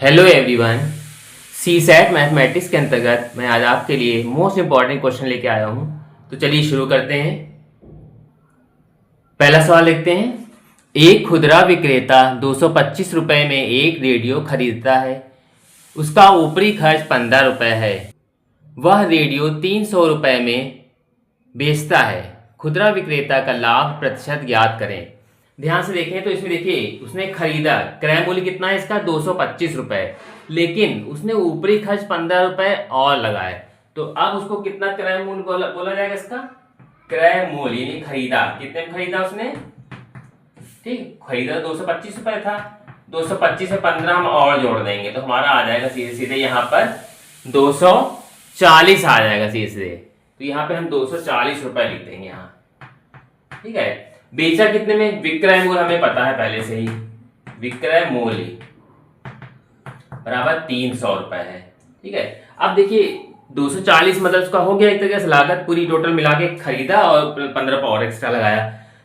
Hello everyone. C SAT mathematics के अंतर्गत मैं आज आपके लिए मोस्ट इंपॉर्टेंट क्वेश्चन लेके आया हूं। तो चलिए शुरू करते हैं। पहला सवाल देखते हैं। एक खुदरा विक्रेता 225 रुपए में एक रेडियो खरीदता है। उसका ऊपरी खर्च 15 रुपए है। वह रेडियो 300 रुपए में बेचता है। खुदरा विक्रेता का लाभ प्रतिशत ज्ञात करें। ध्यान से देखें तो इसमें देखिए उसने खरीदा, क्रय मूल्य कितना है इसका 225 रुपए, लेकिन उसने ऊपरी खर्च 15 रुपए और लगाए। तो अब उसको कितना क्रय मूल्य बोला जाएगा इसका? क्रय मूल्य यानी खरीदा, कितने में खरीदा उसने? ठीक, खरीदा 225 रुपए था, 225 से 15 हम और जोड़ देंगे तो हमारा आ जाएगा सीधे सीधे यहाँ पर 240 आ जाएगा सीधे सीधे। तो यहाँ पे हम 240 रुपए लिख देंगे यहाँ। ठीक है, बेचा कितने में? विक्रय मूल्य हमें पता है पहले से ही, विक्रय मूल्य बराबर 300 रुपए है। ठीक है, अब देखिए 240 मतलब उसका हो गया एक तरीके से लागत पूरी टोटल मिला के, खरीदा और 15 रुपए और एक्स्ट्रा लगाया।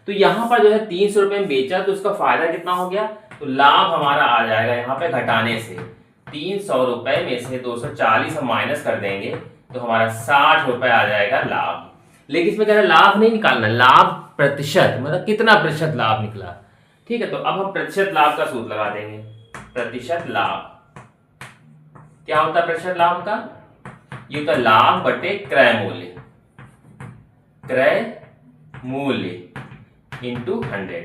तो यहाँ पर जो है 300 रुपए में बेचा तो उसका फायदा कितना हो गया? तो लाभ हमारा आ जाएगा यहाँ पे घटाने से 300 रुपए में से 240 हम माइनस कर देंगे तो हमारा 60 रुपए आ जाएगा लाभ। लेकिन इसमें क्या है, लाभ नहीं निकालना, लाभ प्रतिशत, मतलब कितना प्रतिशत लाभ निकला। ठीक है, तो अब हम प्रतिशत लाभ का सूत्र लगा देंगे। प्रतिशत लाभ क्या होता है? प्रतिशत लाभ का ये होता है लाभ बटे क्रय मूल्य, क्रय मूल्य इंटू 100,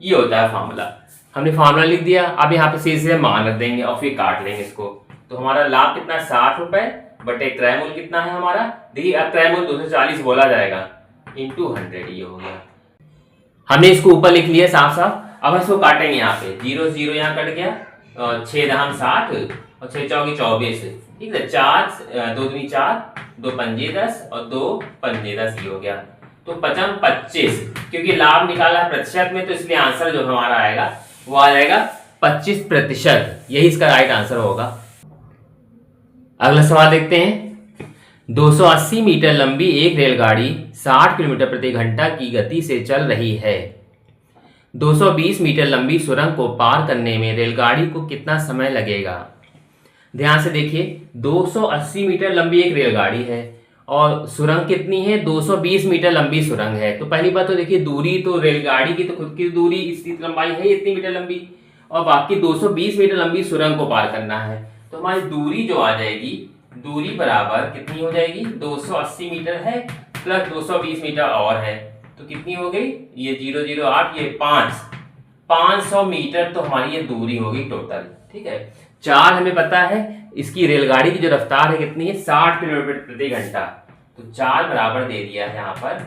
ये होता है फॉर्मूला। हमने फॉर्मूला लिख दिया। अब यहाँ पे सीधे मान रख देंगे और फिर काट लेंगे इसको। तो हमारा लाभ कितना है? 60 रुपए बटे क्रय मूल्य कितना है हमारा? देखिए अब क्रय मूल्य 240 बोला जाएगा इंटू 100, ये हो गया। हमने इसको ऊपर लिख लिया साफ साफ। अब इसको काटेंगे यहाँ पे, 0 0 यहाँ कट गया, 6 दहम 60 और 6 चौकी 24। ठीक है, 4 2 दूनी 4, 2 पंजे 10 और 2 पंजे 10, ये हो गया। तो 55 25, क्योंकि लाभ निकाला प्रतिशत में तो इसलिए आंसर जो हमारा आएगा वो आ जाएगा 25%। यही इसका राइट आंसर होगा। अगला सवाल देखते हैं। 280 मीटर लंबी एक रेलगाड़ी 60 किलोमीटर प्रति घंटा की गति से चल रही है। 220 मीटर लंबी सुरंग को पार करने में रेलगाड़ी को कितना समय लगेगा? ध्यान से देखिए, 280 मीटर लंबी एक रेलगाड़ी है और सुरंग कितनी है? 220 मीटर लंबी सुरंग है। तो पहली बात तो देखिए दूरी, तो रेलगाड़ी की तो खुद की दूरी इसकी लंबाई है इतनी मीटर लंबी, और बाकी 220 मीटर लंबी सुरंग को पार करना है। तो हमारी दूरी जो आ जाएगी, दूरी बराबर कितनी हो जाएगी? 280 मीटर है प्लस 220 मीटर और है, तो कितनी हो गई? ये 0 0 8, ये 500 मीटर तो हमारी ये दूरी होगी टोटल। ठीक है, 4 हमें पता है इसकी रेलगाड़ी की जो रफ्तार है कितनी है? 60 किलोमीटर प्रति घंटा। तो 4 बराबर दे दिया है यहाँ पर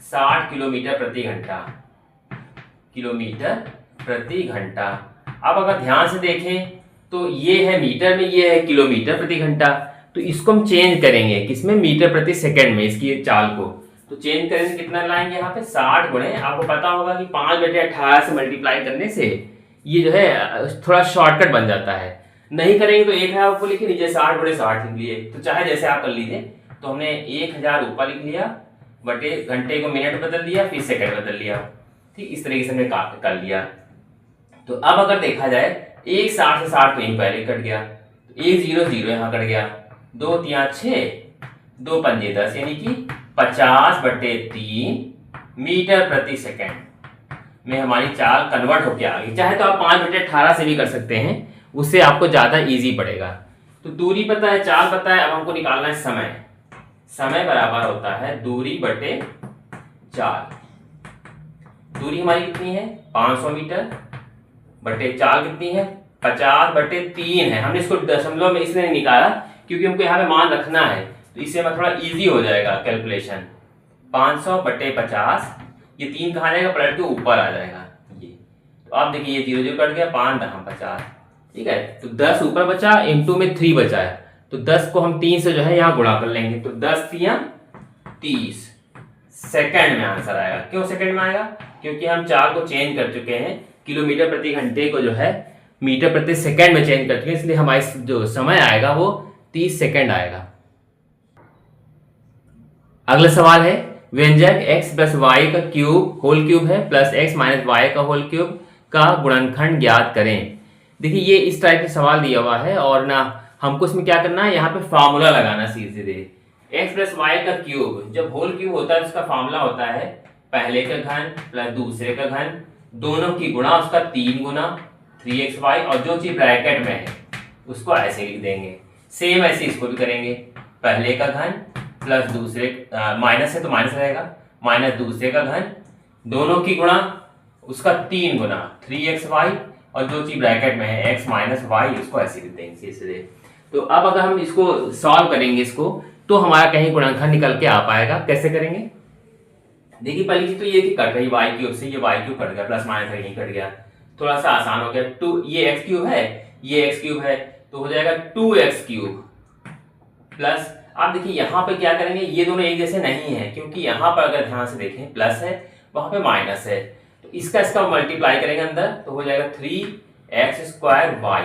60 किलोमीटर प्रति घंटा, किलोमीटर प्रति घंटा। अब अगर ध्यान से देखें तो ये है मीटर में, ये है किलोमीटर प्रति घंटा। तो इसको हम चेंज करेंगे किसमें? मीटर प्रति सेकंड में, इसकी चाल को। तो चेंज करेंगे, कितना लाएंगे यहाँ पे? 60 गुणे, आपको पता होगा कि 5/18 से मल्टीप्लाई करने से ये जो है थोड़ा शॉर्टकट बन जाता है। नहीं करेंगे तो 1000 ऊपर लिखे, नीचे 60 गुणे 60 लिख लिए। तो चाहे जैसे आप कर लीजिए। तो हमने 1000 ऊपर लिख लिया, बटे घंटे को मिनट बदल दिया, फिर सेकंड बदल लिया। ठीक, इस तरीके से हमने कर लिया। तो अब अगर देखा जाए, 1 60 से 60 तो यहीं पहले कट गया, 1 0 0 यहाँ कट गया, 2 3 6, 2 पंजे 10, यानी कि 50/3 मीटर प्रति सेकंड में हमारी चाल कन्वर्ट होकर आ गई। चाहे तो आप 5/18 से भी कर सकते हैं, उससे आपको ज्यादा इजी पड़ेगा। तो दूरी पता है, चाल पता है, अब हमको निकालना है समय। समय बराबर होता है दूरी बटे चाल। दूरी हमारी कितनी है? 500 मीटर बटे चाल कितनी है? 50/3 है। हमने इसको दशमलव में इसलिए नहीं निकाला क्योंकि हमको यहाँ पे मान रखना है, तो इससे हमें थोड़ा इजी हो जाएगा कैलकुलेशन। 500/50, ये 3 कहाँ जाएगा? पलट के ऊपर आ जाएगा ये। तो आप देखिए ये 0 0 कट गया, 5 दहम 50। ठीक है, तो 10 ऊपर बचा, इंटू में 3 बचा है, तो 10 को हम 3 से जो है यहाँ गुणा कर लेंगे। तो 10 3 30 सेकंड में आंसर आएगा। क्यों सेकंड में आएगा? क्योंकि हम चाल को चेंज कर चुके हैं, किलोमीटर प्रति घंटे को जो है मीटर प्रति सेकंड में चेंज कर चुके हैं, इसलिए हमारा जो समय आएगा वो 30 सेकंड आएगा। अगला सवाल है, व्यंजक x प्लस वाई का क्यूब होल क्यूब है प्लस x माइनस वाई का होल क्यूब का गुणनखंड ज्ञात करें। देखिए ये इस टाइप का सवाल दिया हुआ है और ना हमको इसमें क्या करना है, यहाँ पे फार्मूला लगाना सीधे एक्स प्लस वाई का क्यूब। जब होल क्यूब होता है उसका फार्मूला होता है पहले का घन प्लस दूसरे का घन, दोनों की गुणा उसका 3 गुना 3xy, और जो चीज ब्रैकेट में है उसको ऐसे लिख देंगे। सेम ऐसे इसको भी करेंगे, पहले का घन प्लस दूसरे, माइनस है तो माइनस रहेगा, माइनस दूसरे का घन, दोनों की गुणा उसका 3 गुना 3xy, और जो चीज ब्रैकेट में है x माइनस वाई, उसको ऐसे लिख देंगे इसलिए। तो अब अगर हम इसको सॉल्व करेंगे इसको, तो हमारा कहीं गुणनखंड निकल के आ पाएगा। कैसे करेंगे, देखिए पहली चीज तो ये कि कट रही वाई क्यूब से, ये वाई क्यूब कट गया, प्लस माइनस यही कट गया, थोड़ा सा आसान हो गया। 2 ये एक्स क्यूब है, ये एक्स क्यूब है, तो हो जाएगा 2x क्यूब प्लस, आप देखिए यहाँ पे क्या करेंगे, ये दोनों एक जैसे नहीं है, क्योंकि यहाँ पर अगर ध्यान से देखें प्लस है, वहां पे माइनस है, तो इसका मल्टीप्लाई करेंगे अंदर तो हो जाएगा 3x² y,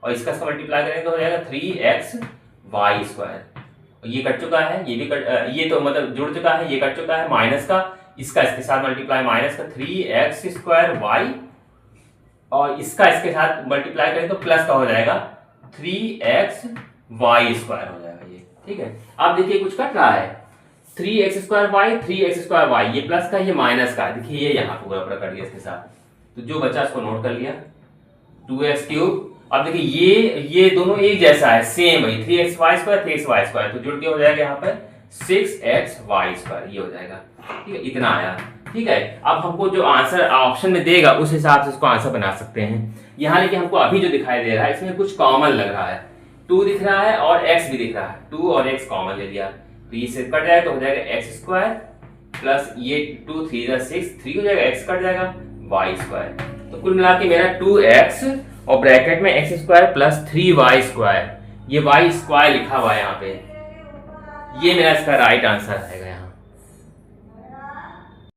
और इसका मल्टीप्लाई करेंगे तो हो जाएगा 3xy²। ये कट चुका है, ये भी कट, ये तो मतलब जुड़ चुका है, ये कट चुका है, माइनस का इसका इसके साथ मल्टीप्लाई, माइनस का 3x² y, और इसका इसके साथ मल्टीप्लाई करें तो प्लस का हो जाएगा 3xy² हो जाएगा ये। ठीक है, आप देखिए कुछ कट रहा है, 3x² y 3x² y, ये प्लस का ये माइनस का, देखिए ये यहाँ पूरा पूरा कट गया इसके साथ, तो जो बचा उसको नोट कर लिया 2x क्यूब। अब देखिए ये दोनों एक जैसा है, सेम है, 3xy² 3xy², तो जुड़ के हो जाएगा यहाँ पर 6xy², ये हो जाएगा। ठीक है, इतना आया। ठीक है, अब हमको जो आंसर ऑप्शन में देगा उस हिसाब से उसको आंसर बना सकते हैं। यहाँ लेकिन हमको अभी जो दिखाई दे रहा है इसमें कुछ कॉमन लग रहा है, 2 दिख रहा है और x भी दिख रहा है, 2 और x कॉमन ले लिया, तो ये से कट जाएगा तो हो जाएगा x² प्लस ये 2 3 6 3 हो जाएगा, x कट जाएगा y²। तो कुल मिला के मेरा 2x और ब्रैकेट में x² प्लस 3y², ये y² लिखा हुआ है यहाँ पे, ये मेरा इसका राइट आंसर है।